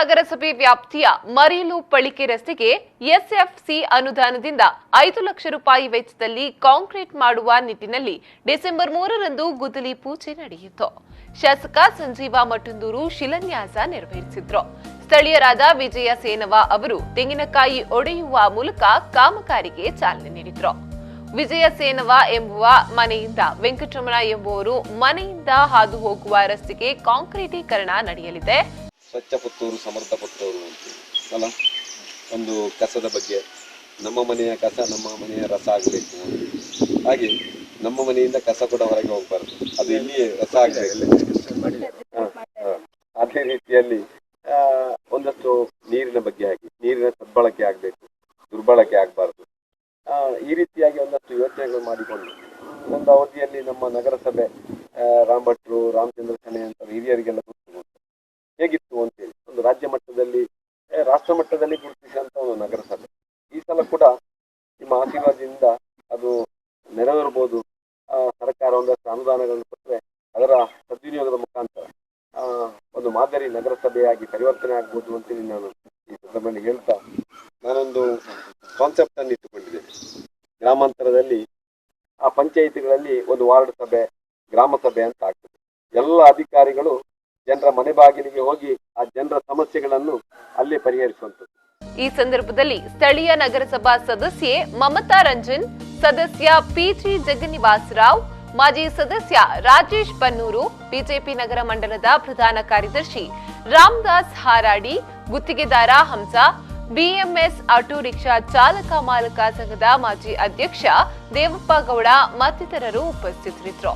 ನಗರಸಭೆ ವ್ಯಾಪ್ತಿಯ ಮರೀಲು ಪಳಿಕೆ ರಸ್ತೆಗೆ ಎಸ್ಎಫ್ಸಿ ಅನುದಾನದಿಂದ 5 ಲಕ್ಷ ರೂಪಾಯಿ ವೆಚ್ಚದಲ್ಲಿ ಕಾಂಕ್ರೀಟ್ ಮಾಡುವ ನಿಟ್ಟಿನಲ್ಲಿ ಡಿಸೆಂಬರ್ 3ರಂದು ಗುದ್ದಲಿ ಪೂಜೆ ನಡೆಯಿತು. ಶಾಸಕ ಸಂಜೀವ ಮಠಂದೂರು ಶಿಲಾನ್ಯಾಸ ನೆರವೇರಿಸಿದ್ರು. ಸ್ಥಳೀಯರಾದ ವಿಜಯ ಸೇನವ ಅವರು ತೆಂಗಿನಕಾಯಿ ಒಡೆಯುವ ಮೂಲಕ ಕಾಮಗಾರಿಗೆ ಚಾಲನೆ ನೀಡಿದ್ರು. ವಿಜಯ ಸೇನವ ಎಂಬುವ ಮನೆಯಿಂದ ವೆಂಕಟರಮಣ ಎಂಬುವರು ಮನೆಯಿಂದ ಹಾದು ಹೋಗುವ ರಸ್ತೆಗೆ ಕಾಂಕ್ರೀಟೀಕರಣ ನಡೆಯಲಿದೆ. ಸ್ವಚ್ಛ ಪುತ್ತೂರು ಸಮರ್ಥ ಪುತ್ತೂರು ಅಲ್ಲ, ಒಂದು ಕಸದ ಬಗ್ಗೆ ನಮ್ಮ ಮನೆಯ ಕಸ ನಮ್ಮ ಮನೆಯ ರಸ ಆಗಬೇಕು, ಹಾಗೆ ನಮ್ಮ ಮನೆಯಿಂದ ಕಸ ಕೂಡ ಹೊರಗೆ ಹೋಗಬಾರ್ದು, ಅದು ಇಲ್ಲಿಯೇ ರಸ ಆಗಬೇಕು. ಅದೇ ರೀತಿಯಲ್ಲಿ ಒಂದಷ್ಟು ನೀರಿನ ಬಗ್ಗೆ ಆಗಿ ನೀರಿನ ಸದ್ಬಳಕೆ ಆಗಬೇಕು, ದುರ್ಬಳಕೆ ಆಗಬಾರ್ದು. ಈ ರೀತಿಯಾಗಿ ಒಂದಷ್ಟು ಯೋಚನೆಗಳು ಮಾಡಿಕೊಂಡು ಒಂದು ಅವಧಿಯಲ್ಲಿ ನಮ್ಮ ನಗರಸಭೆ ರಾಮ್ ಭಟ್ರು, ರಾಮಚಂದ್ರ ಶೆಣೈ ಅಂತ ಹಿರಿಯರಿಗೆಲ್ಲ ಹೇಗಿತ್ತು ಅಂತೇಳಿ ಒಂದು ರಾಜ್ಯ ಮಟ್ಟದಲ್ಲಿ ರಾಷ್ಟ್ರ ಮಟ್ಟದಲ್ಲಿ ಗುರುತಿಸಿದಂತ ಒಂದು ನಗರಸಭೆ. ಈ ಸಲ ಕೂಡ ನಿಮ್ಮ ಆಶೀರ್ವಾದದಿಂದ ಅದು ನೆರವೇರಬಹುದು. ಸರ್ಕಾರ ಒಂದಷ್ಟು ಅನುದಾನಗಳನ್ನು ಕೊಟ್ಟರೆ ಅದರ ಸದ್ವಿನಿಯೋಗದ ಮುಖಾಂತರ ಒಂದು ಮಾದರಿ ನಗರಸಭೆಯಾಗಿ ಪರಿವರ್ತನೆ ಆಗ್ಬೋದು ಅಂತೇಳಿ ನಾನು ಈ ಸಂದರ್ಭದಲ್ಲಿ ಹೇಳ್ತಾ, ನಾನೊಂದು ಕಾನ್ಸೆಪ್ಟ್ ಅನ್ನು ಇಟ್ಟುಕೊಂಡಿದ್ದೇನೆ. ಗ್ರಾಮಾಂತರದಲ್ಲಿ ಆ ಪಂಚಾಯಿತಿಗಳಲ್ಲಿ ಒಂದು ವಾರ್ಡ್ ಸಭೆ, ಗ್ರಾಮ ಸಭೆ ಅಂತ ಆಗ್ತದೆ. ಎಲ್ಲ ಅಧಿಕಾರಿಗಳು ಜನರ ಮನೆ ಬಾಗಿಲಿಗೆ ಹೋಗಿ ಆ ಜನರ ಸಮಸ್ಯೆಗಳನ್ನು ಅಲ್ಲೇ ಪರಿಹರಿಸುವಂಥದ್ದು. ಈ ಸಂದರ್ಭದಲ್ಲಿ ಸ್ಥಳೀಯ ನಗರಸಭಾ ಸದಸ್ಯೆ ಮಮತಾ ರಂಜನ್, ಸದಸ್ಯ ಪಿಜಿ ಜಗನ್ನಿವಾಸ್ ರಾವ್, ಮಾಜಿ ಸದಸ್ಯ ರಾಜೇಶ್ ಬನ್ನೂರು, ಬಿಜೆಪಿ ನಗರ ಮಂಡಲದ ಪ್ರಧಾನ ಕಾರ್ಯದರ್ಶಿ ರಾಮದಾಸ್ ಹಾರಾಡಿ, ಗುತ್ತಿಗೆದಾರ ಹಂಸ, ಬಿಎಂಎಸ್ ಆಟೋ ರಿಕ್ಷಾ ಚಾಲಕ ಮಾಲಕ ಸಂಘದ ಮಾಜಿ ಅಧ್ಯಕ್ಷ ದೇವಪ್ಪ ಗೌಡ ಮತ್ತಿತರರು ಉಪಸ್ಥಿತರಿದ್ದರು.